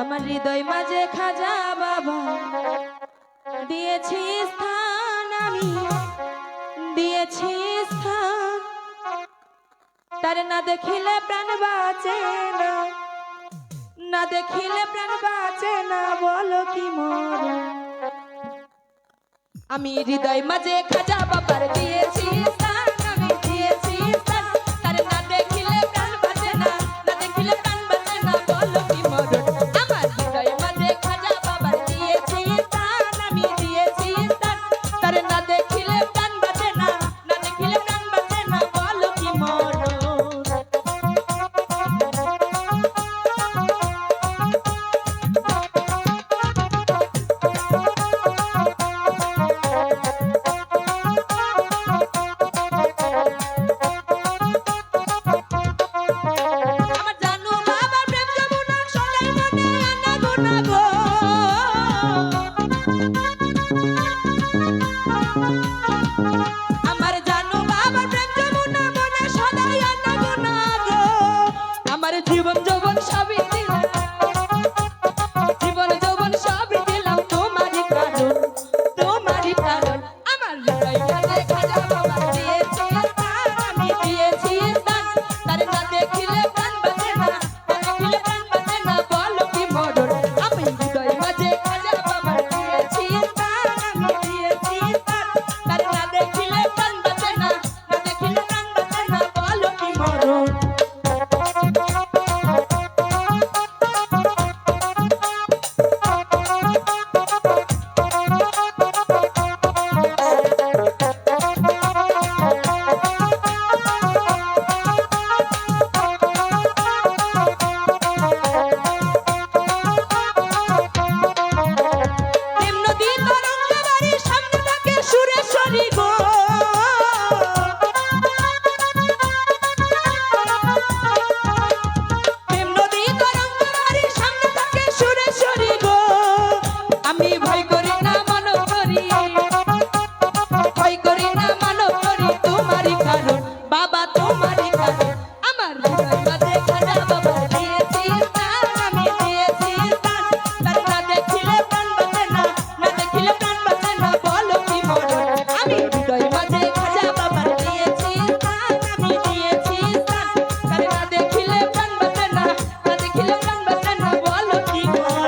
আমার হৃদয় মাঝে খাজা বাবা দিয়েছি স্থান, আমি দিয়েছি স্থান। তার না দেখিলে প্রাণ বাঁচে না, না দেখিলে প্রাণ বাঁচে না, বলো কি মর। আমি হৃদয় মাঝে খাজা বাবার দিয়েছি স্থান, আমি দিয়েছি স্থান। তার না দেখিলে প্রাণ বাঁচে না, না দেখিলে প্রাণ বাঁচে না, বলো কি মরণ। আমার হৃদয় মাঝে খাজা বাবার দিয়েছি স্থান, আমি দিয়েছি স্থান। তার না দেখিলে প্রাণ বাঁচে না, না দেখিলে প্রাণ বাঁচে না, বলো কি মরণ। জীবন যৌবন সবই দিলাম, জীবন যৌবন সবই দিলাম তোমারই কারণ, তোমারই কারণ। আমার হৃদয় মাঝে খাজা বাবা দিয়েছি স্থান, আমি দিয়েছি স্থান। তার না দেখিলে প্রাণ বাঁচে না, না দেখিলে প্রাণ বাঁচে না, বলো কি মরণ। আমি হৃদয় মাঝে খাজা বাবা দিয়েছি স্থান, আমি দিয়েছি স্থান। তার না দেখিলে প্রাণ বাঁচে না, না দেখিলে প্রাণ বাঁচে না, বলো কি মরণ। আমি ভয় করি না মানব করি, ভয় করি না মানব করি, তোমারই কারণ বাবা, তোমারই কারণ। আমার হৃদয় মাঝে খাজা বাবা দিয়েছি স্থান, আমি দিয়েছি স্থান। তার না দেখিলে প্রাণ বাঁচে না, না দেখিলে প্রাণ বাঁচে না, বলো কি মরণ। আমি হৃদয় মাঝে খাজা বাবা দিয়েছি স্থান, আমি দিয়েছি স্থান। তার না দেখিলে প্রাণ বাঁচে না, না দেখিলে প্রাণ বাঁচে না, বলো কি মরণ।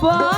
Whoa.